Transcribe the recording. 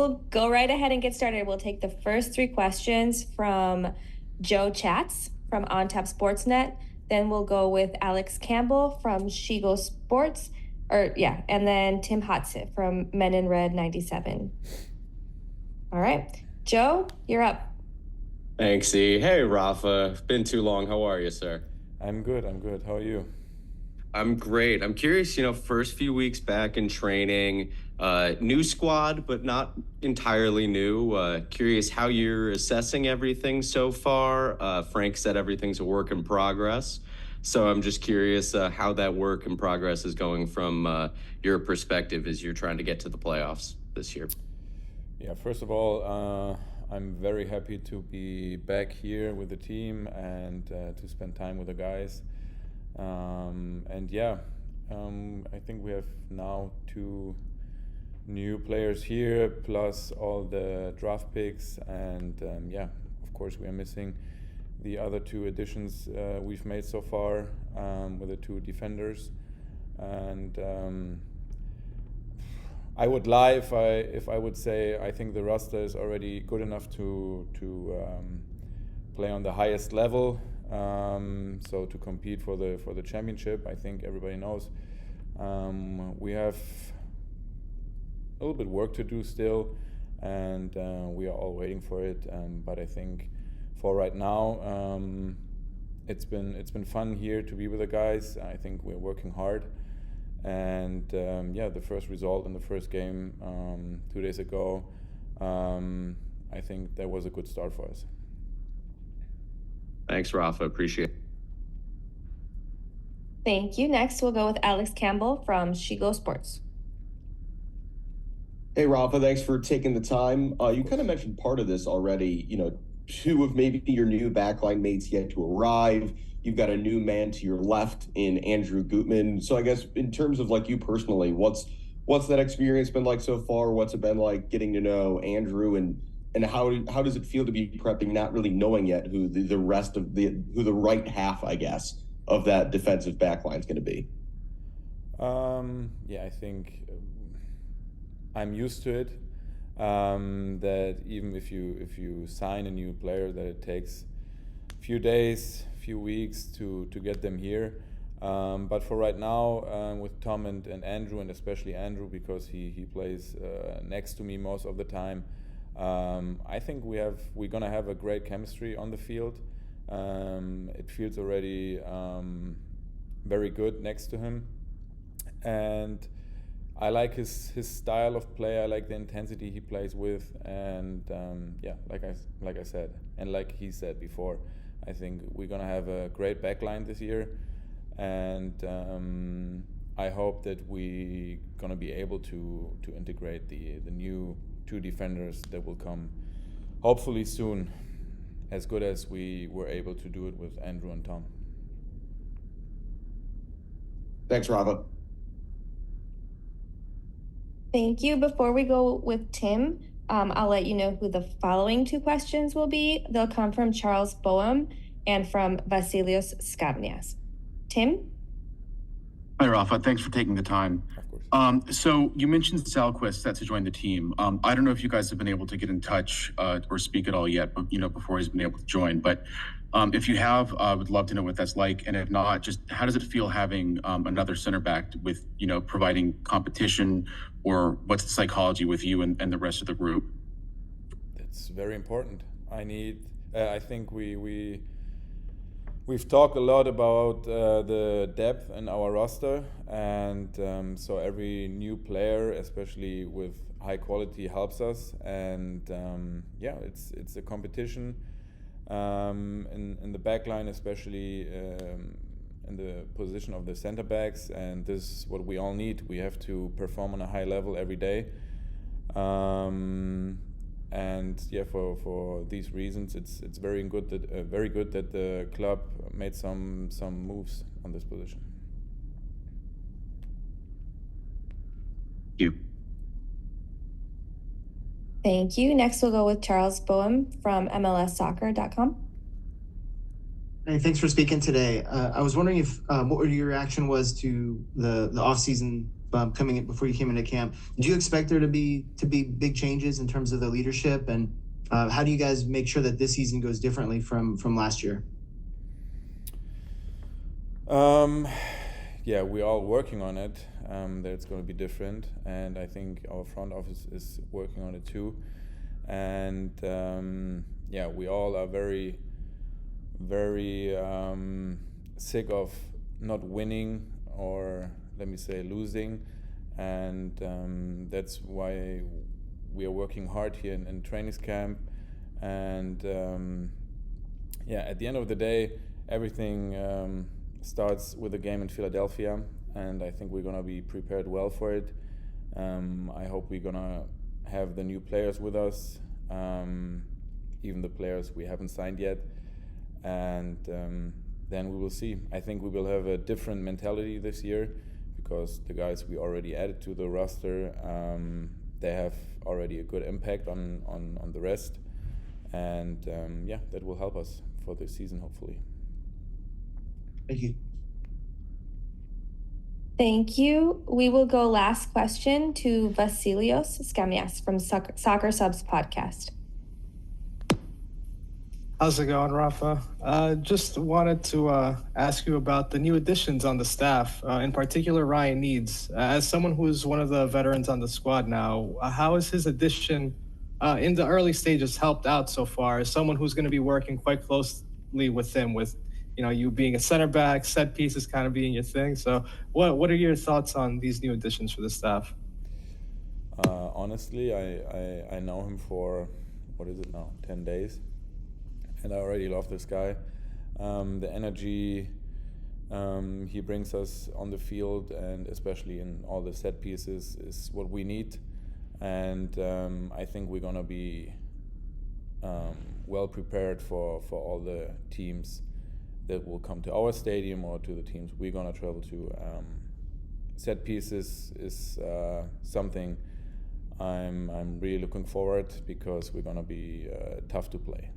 We'll go right ahead and get started. We'll take the first three questions from Joe Chats from OnTap Sportsnet. Then we'll go with Alex Campbell from Czichos Sports, and then Tim Hotzit from Men in Red 97. All right, Joe, you're up. Thanks, E. Hey, Rafa. Been too long. How are you, sir? I'm good. How are you? I'm great. I'm curious, first few weeks back in training, new squad, but not entirely new. Curious how you're assessing everything so far. Frank said everything's a work in progress. So I'm just curious how that work in progress is going from your perspective as you're trying to get to the playoffs this year. Yeah, first of all, I'm very happy to be back here with the team and to spend time with the guys. I think we have now 2 new players here, plus all the draft picks, and of course we are missing the other 2 additions we've made so far with the 2 defenders. And I would lie if I would say I think the roster is already good enough to play on the highest level. So to compete for the championship, I think everybody knows we have a little bit work to do still, and we are all waiting for it. But I think for right now, it's been fun here to be with the guys. I think we're working hard, and the first result in the first game 2 days ago, I think that was a good start for us. Thanks, Rafa. Appreciate it. Thank you. Next, we'll go with Alex Campbell from Czichos Sports. Hey, Rafa, thanks for taking the time. You kind of mentioned part of this already, 2 of maybe your new backline mates yet to arrive. You've got a new man to your left in Andrew Gutman. So I guess in terms of you personally, what's that experience been like so far? What's it been like getting to know Andrew, and how does it feel to be prepping, not really knowing yet who the rest of who the right half, I guess, of that defensive backline is going to be? I think I'm used to it. That even if you sign a new player, that it takes a few days, few weeks to get them here. But for right now, with Tom and Andrew, and especially Andrew because he plays next to me most of the time, I think we're gonna have a great chemistry on the field. It feels already very good next to him, and I like his style of play. I like the intensity he plays with, and like I said, and like he said before, I think we're gonna have a great backline this year, and I hope that we're gonna be able to integrate the new 2 defenders that will come hopefully soon, as good as we were able to do it with Andrew and Tom. Thanks, Rafa. Thank you. Before we go with Tim, I'll let you know who the following 2 questions will be. They'll come from Charles Boehm and from Vasilios Skavnias. Tim? Hi, Rafa. Thanks for taking the time. Of course. So you mentioned Salquist set to join the team. I don't know if you guys have been able to get in touch or speak at all yet, but before he's been able to join. But if you have, I would love to know what that's like. And if not, just how does it feel having another center back with providing competition, or what's the psychology with you and the rest of the group? That's very important. I think we've talked a lot about the depth in our roster, and so every new player, especially with high quality, helps us. And it's a competition in the back line, especially in the position of the center backs, and this is what we all need. We have to perform on a high level every day. For these reasons, it's very good that the club made some moves on this position. Thank you. Thank you. Next, we'll go with Charles Boehm from MLSsoccer.com. Hey, thanks for speaking today. I was wondering if what your reaction was to the off-season coming in before you came into camp. Did you expect there to be big changes in terms of the leadership, and how do you guys make sure that this season goes differently from last year? Yeah, we're all working on it. That it's going to be different, and I think our front office is working on it too. And yeah, we all are very, very sick of not winning, or let me say losing, and that's why we are working hard here in training camp. And yeah, at the end of the day, everything starts with a game in Philadelphia, and I think we're gonna be prepared well for it. I hope we're gonna have the new players with us, even the players we haven't signed yet, and then we will see. I think we will have a different mentality this year because the guys we already added to the roster, they have already a good impact on the rest, and yeah, that will help us for this season, hopefully. Thank you. Thank you. We will go last question to Vasilios Skamias from Soccer Subs Podcast. How's it going, Rafa? Just wanted to ask you about the new additions on the staff, in particular Ryan Needs. As someone who's one of the veterans on the squad now, how has his addition in the early stages helped out so far? As someone who's going to be working quite closely with him, with you being a center back, set pieces kind of being your thing. So what are your thoughts on these new additions for the staff? Honestly, I know him for, what is it now, 10 days. And I already love this guy. The energy he brings us on the field, and especially in all the set pieces, is what we need. And I think we're going to be well prepared for all the teams that will come to our stadium or to the teams we're going to travel to. Set pieces is something I'm really looking forward, because we're going to be tough to play.